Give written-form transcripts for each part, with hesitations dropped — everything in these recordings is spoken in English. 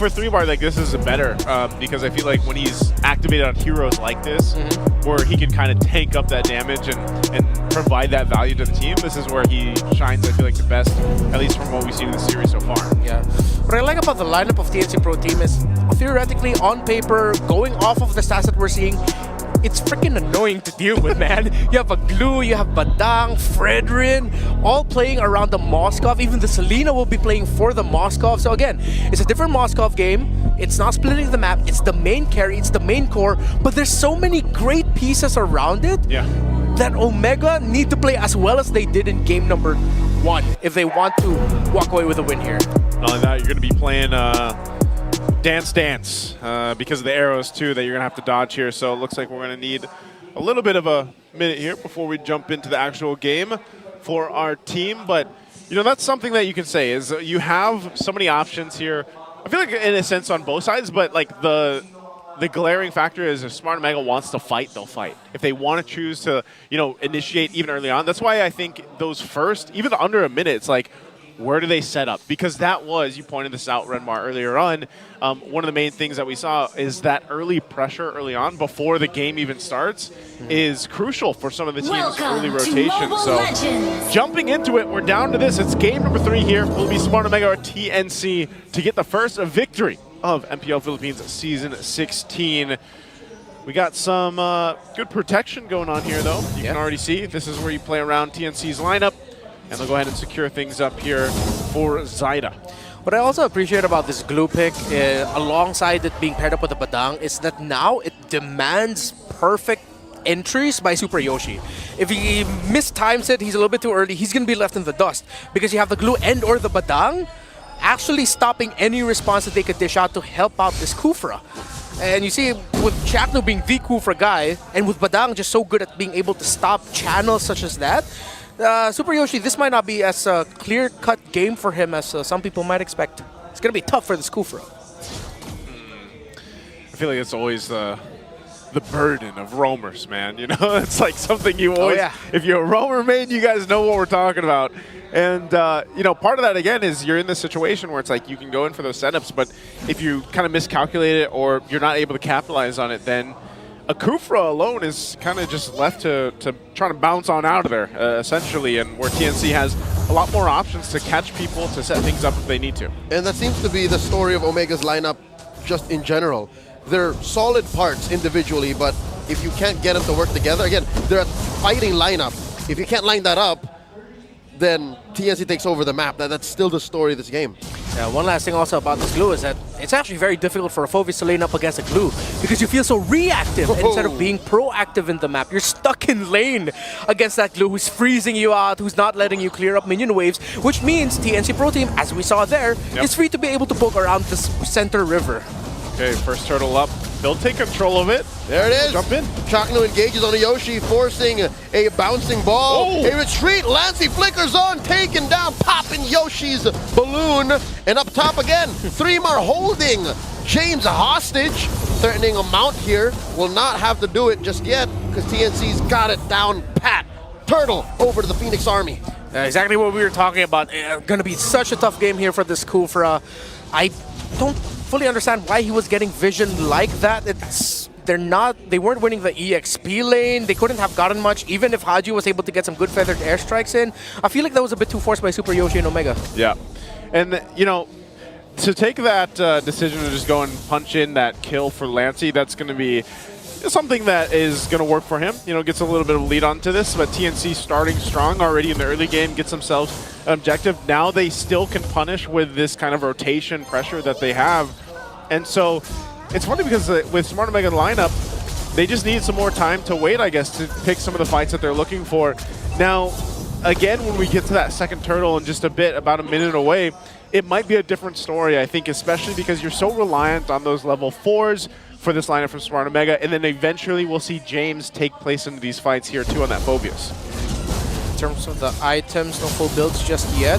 for 3-bar, like this is better because I feel like when he's activated on heroes like this, where he can kind of tank up that damage and provide that value to the team, this is where he shines, I feel like, the best, at least from what we've seen in the series so far. Yeah. What I like about the lineup of TNC Pro Team is, theoretically, on paper, going off of the stats that we're seeing, it's freaking annoying to deal with, man. You have a Glue, you have Badang, Fredrin, all playing around the Moskov. Even the Selena will be playing for the Moskov. So again, it's a different Moskov game. It's not splitting the map. It's the main carry. It's the main core. But there's so many great pieces around it that Omega need to play as well as they did in game number 1 if they want to walk away with a win here. Not only that, you're going to be playing Dance Dance because of the arrows too that you're gonna have to dodge here. So it looks like we're gonna need a little bit of a minute here before we jump into the actual game for our team. But you know, that's something that you can say is you have so many options here. I feel like in a sense on both sides, but like the glaring factor is if Smart Omega wants to fight, they'll fight. If they want to choose to, you know, initiate even early on, that's why I think those first, even under a minute, it's like, where do they set up? Because that was, you pointed this out, Renmar, earlier on, one of the main things that we saw is that early pressure early on, before the game even starts, is crucial for some of the team's early rotation. So jumping into it, we're down to this. It's game number 3 here. Will be Smart Omega or TNC to get the first victory of MPL Philippines Season 16. We got some good protection going on here, though. You can already see this is where you play around TNC's lineup. And they'll go ahead and secure things up here for Zyda. What I also appreciate about this Glue pick, alongside it being paired up with a Badang, is that now it demands perfect entries by Super Yoshi. If he mistimes it, he's a little bit too early, he's going to be left in the dust. Because you have the Glue and or the Badang actually stopping any response that they could dish out to help out this Kufra. And you see, with Chakno being the Kufra guy, and with Badang just so good at being able to stop channels such as that, Super Yoshi, this might not be as a clear-cut game for him as some people might expect. It's going to be tough for the Kufra. I feel like it's always the burden of roamers, man. You know, it's like something you always, if you're a roamer main, you guys know what we're talking about. And, you know, part of that, again, is you're in this situation where it's like you can go in for those setups, but if you kind of miscalculate it or you're not able to capitalize on it, then a Kufra alone is kind of just left to try to bounce on out of there, essentially, and where TNC has a lot more options to catch people, to set things up if they need to. And that seems to be the story of Omega's lineup just in general. They're solid parts individually, but if you can't get them to work together, again, they're a fighting lineup. If you can't line that up, then TNC takes over the map. That's still the story of this game. Yeah, one last thing also about this Glue is that it's actually very difficult for a Phoveus to lane up against a Glue because you feel so reactive instead of being proactive in the map. You're stuck in lane against that Glue who's freezing you out, who's not letting you clear up minion waves, which means TNC Pro Team, as we saw there, is free to be able to poke around this center river. Okay, first turtle up. They'll take control of it. There it is. Jump in. Chakno engages on a Yoshi, forcing a bouncing ball. Oh. A retreat. Lancey flickers on, taken down, popping Yoshi's balloon. And up top again, 3-mar holding James hostage. Threatening a mount here. Will not have to do it just yet because TNC's got it down pat. Turtle over to the Phoenix Army. Exactly what we were talking about. Going to be such a tough game here for this Kufra. I don't fully understand why he was getting vision like that. They weren't winning the EXP lane. They couldn't have gotten much, even if Haji was able to get some good feathered airstrikes in. I feel like that was a bit too forced by Super Yoshi and Omega. Yeah, and you know, to take that decision to just go and punch in that kill for Lancey, that's going to be something that is going to work for him. You know, gets a little bit of lead onto this, but TNC starting strong already in the early game, gets themselves an objective. Now they still can punish with this kind of rotation pressure that they have. And so it's funny because with Smart Omega lineup, they just need some more time to wait, I guess, to pick some of the fights that they're looking for. Now, again, when we get to that second turtle in just a bit, about a minute away, it might be a different story, I think, especially because you're so reliant on those level 4s for this lineup from Smart Omega, and then eventually we'll see James take place into these fights here too on that Phoveus. In terms of the items, no full builds just yet.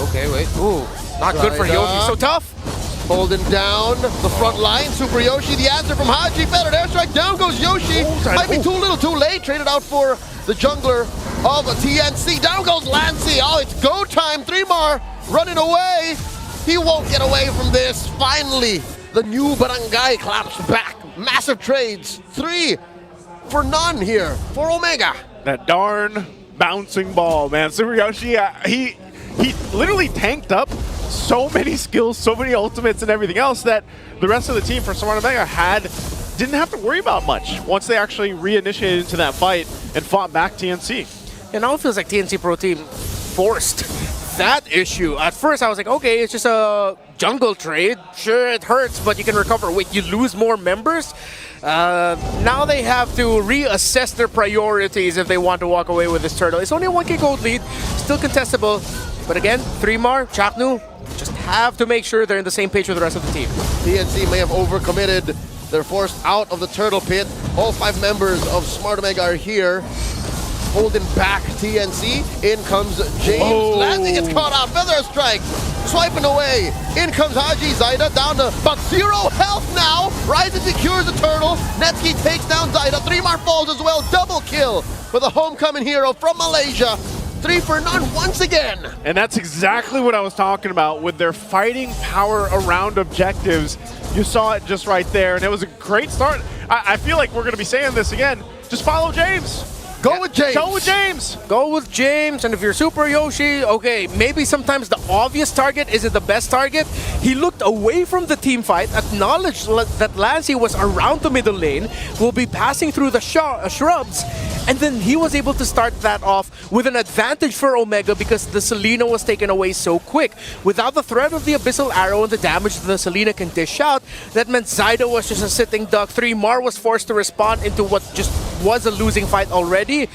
Okay, wait. Ooh, not good for Yoshi. So tough. Holding down the front line. Super Yoshi, the answer from Haji. Feathered airstrike. Down goes Yoshi. Might be too little, too late. Traded out for the jungler of TNC. Down goes Lancey. Oh, it's go time. 3-mar running away. He won't get away from this. Finally, the new barangay claps back. Massive trades. 3 for none here for Omega. That darn bouncing ball, man. Super Yoshi, he literally tanked up so many skills, so many ultimates and everything else that the rest of the team for Smart Omega didn't have to worry about much once they actually reinitiated into that fight and fought back TNC. It now feels like TNC Pro Team forced that issue. At first I was like, okay, it's just a jungle trade. Sure, it hurts, but you can recover. Wait, you lose more members? Now they have to reassess their priorities if they want to walk away with this turtle. It's only a 1k gold lead, still contestable. But again, 3mar, Chaknu, just have to make sure they're in the same page with the rest of the team. TNC may have overcommitted. They're forced out of the turtle pit. All 5 members of Smart Omega are here, holding back TNC. In comes James. Whoa. Lancy gets caught out. Feather strike. Swiping away. In comes Haji. Zaida down to but 0 health now. Ryzen secures the turtle. Netsky takes down Zaida. 3mar falls as well. Double kill for the homecoming hero from Malaysia. 3 for none once again. And that's exactly what I was talking about with their fighting power around objectives. You saw it just right there, and it was a great start. I feel like we're going to be saying this again. Just follow James. Go with James. Go with James. Go with James, and if you're Super Yoshi, okay, maybe sometimes the obvious target isn't the best target. He looked away from the team fight, acknowledged that Lancy was around the middle lane, will be passing through the shrubs, and then he was able to start that off with an advantage for Omega because the Selena was taken away so quick. Without the threat of the Abyssal Arrow and the damage the Selena can dish out, that meant Zaida was just a sitting duck. 3mar was forced to respond into what just was a losing fight already.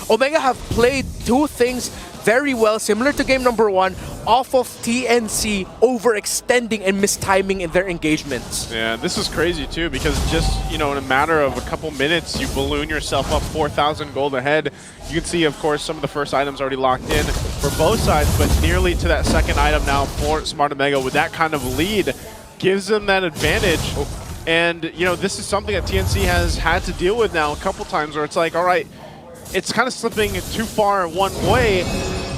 Omega have played 2 things very well, similar to game number 1, off of TNC overextending and mistiming in their engagements. Yeah, this is crazy too because just, in a matter of a couple minutes, you balloon yourself up 4,000 gold ahead. You can see, of course, some of the first items already locked in for both sides, but nearly to that second item now for Smart Omega with that kind of lead gives them that advantage. And, this is something that TNC has had to deal with now a couple times where it's like, all right, it's kind of slipping too far one way.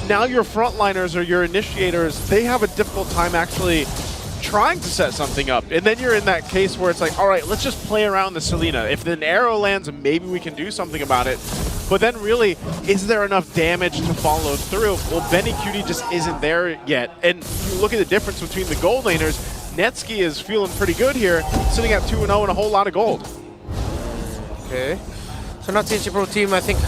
Now your frontliners or your initiators, they have a difficult time actually trying to set something up. And then you're in that case where it's like, all right, let's just play around the Selena. If an arrow lands, maybe we can do something about it. But then really, is there enough damage to follow through? Well, Benny Cutie just isn't there yet. And you look at the difference between the gold laners, Netsky is feeling pretty good here, sitting at 2-0 and a whole lot of gold. Okay. So now TNC Pro Team, I think,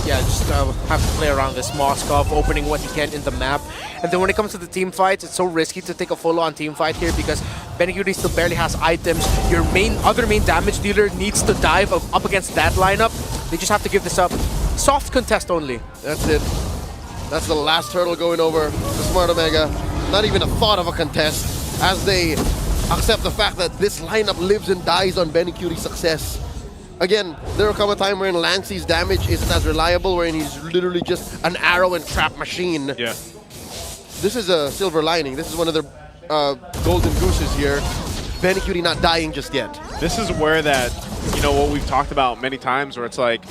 yeah, just have to play around this Moskov, opening what he can in the map. And then when it comes to the team fights, it's so risky to take a full-on team fight here because Benicudi still barely has items. Your other main damage dealer needs to dive up against that lineup. They just have to give this up. Soft contest only. That's it. That's the last turtle going over to Smart Omega. Not even a thought of a contest as they accept the fact that this lineup lives and dies on Benicuti's success. Again, there will come a time wherein Lancy's damage isn't as reliable, wherein he's literally just an arrow and trap machine. Yeah. This is a silver lining. This is one of their golden gooses here. Benicudi not dying just yet. This is where that, what we've talked about many times, where it's like,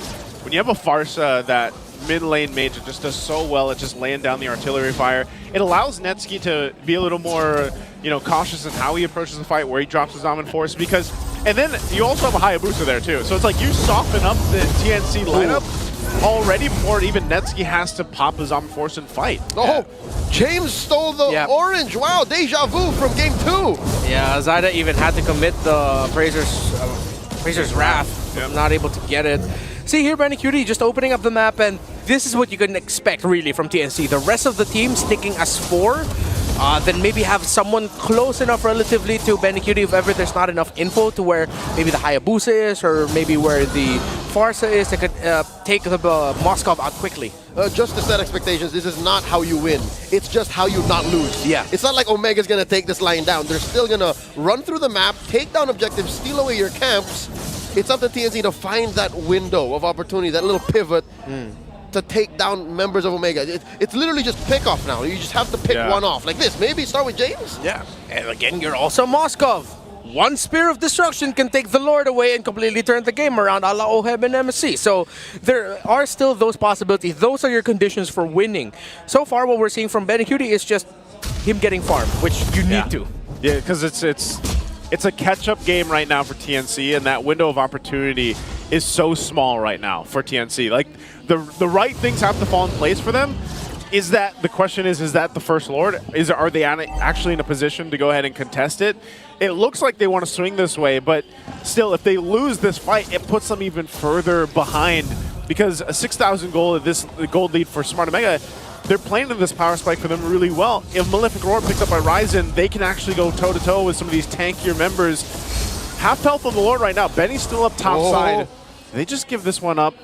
when you have a Farsa that mid lane mage that just does so well at just laying down the artillery fire, it allows Netsky to be a little more, cautious in how he approaches the fight, where he drops his Dominant Force, because, and then you also have a Hayabusa there too. So it's like you soften up the TNC lineup already before even Netsky has to pop his Dominant Force and fight. Oh, James stole the orange. Wow, deja vu from game 2. Yeah, Zaida even had to commit the Fraser's Wrath. Yep. Not able to get it. See here, Benicudi just opening up the map, and this is what you can expect really from TNC. The rest of the team sticking as 4. Then maybe have someone close enough relatively to Benicudi if ever there's not enough info to where maybe the Hayabusa is or maybe where the Farsa is that could take the Moskov out quickly. Just to set expectations, this is not how you win. It's just how you not lose. Yeah. It's not like Omega's going to take this line down. They're still going to run through the map, take down objectives, steal away your camps. It's up to TNC to find that window of opportunity, that little pivot to take down members of Omega. It's literally just pick off now. You just have to pick one off. Like this. Maybe start with James? Yeah. And again, you're also Moskov. One Spear of Destruction can take the Lord away and completely turn the game around a la Oheb and MSC. So there are still those possibilities. Those are your conditions for winning. So far, what we're seeing from Benicudi is just him getting farm, which you need to. Yeah, because it's a catch-up game right now for TNC, and that window of opportunity is so small right now for TNC. Like, the right things have to fall in place for them. The question is that the First Lord? Are they actually in a position to go ahead and contest it? It looks like they want to swing this way, but still, if they lose this fight, it puts them even further behind, because a 6,000 gold lead for Smart Omega, they're playing to this power spike for them really well. If Malefic Roar picked up by Ryzen, they can actually go toe-to-toe with some of these tankier members. Half health on the Lord right now. Benny's still up top side. They just give this one up.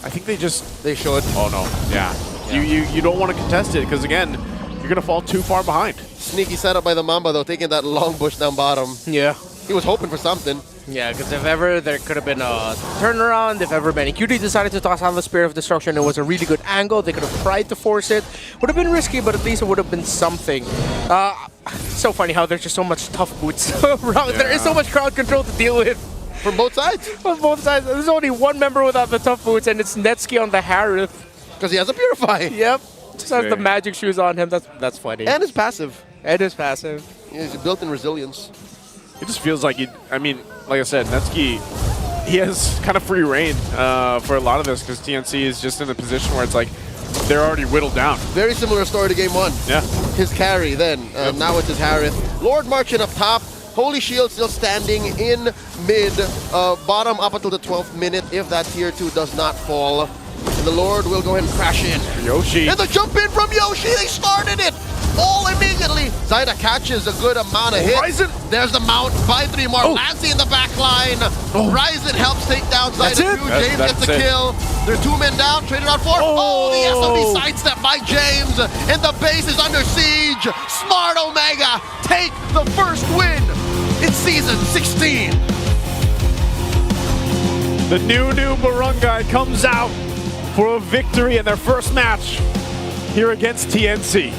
I think they should. Oh no, yeah. You don't want to contest it, because again, you're going to fall too far behind. Sneaky setup by the Mamba, though, taking that long bush down bottom. Yeah. He was hoping for something. Yeah, because if ever there could have been a turnaround, if ever Benny QD decided to toss out the Spirit of Destruction, it was a really good angle. They could have tried to force it. Would have been risky, but at least it would have been something. So funny how there's just so much tough boots around. Yeah. There is so much crowd control to deal with. From both sides? From both sides. There's only one member without the tough boots, and it's Netsky on the Harith. Because he has a Purify. Yep. Just has the magic shoes on him. That's funny. And his passive. And his passive. Yeah, he's built-in resilience. It just feels like I mean, like I said, Netsky, he has kind of free reign for a lot of this, because TNC is just in a position where it's like they're already whittled down. Very similar story to game 1. Yeah. His carry then. Now it's his Harith. Lord marching up top. Holy Shield still standing in mid. Bottom up until the 12th minute if that tier 2 does not fall. And the Lord will go ahead and crash in. Yoshi. And the jump in from Yoshi. They started it. All immediately. Zaida catches a good amount of hits. Ryzen. There's the mount by 3 more. Lancy in the back line. Ryzen helps take down Zaida. James gets the kill. They're 2 men down. Traded out 4. The SOB sidestep by James. And the base is under siege. Smart Omega take the first win in Season 16. The new Barangay comes out for a victory in their first match here against TNC.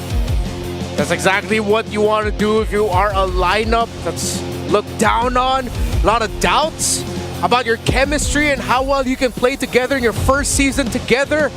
That's exactly what you want to do if you are a lineup that's looked down on. A lot of doubts about your chemistry and how well you can play together in your first season together.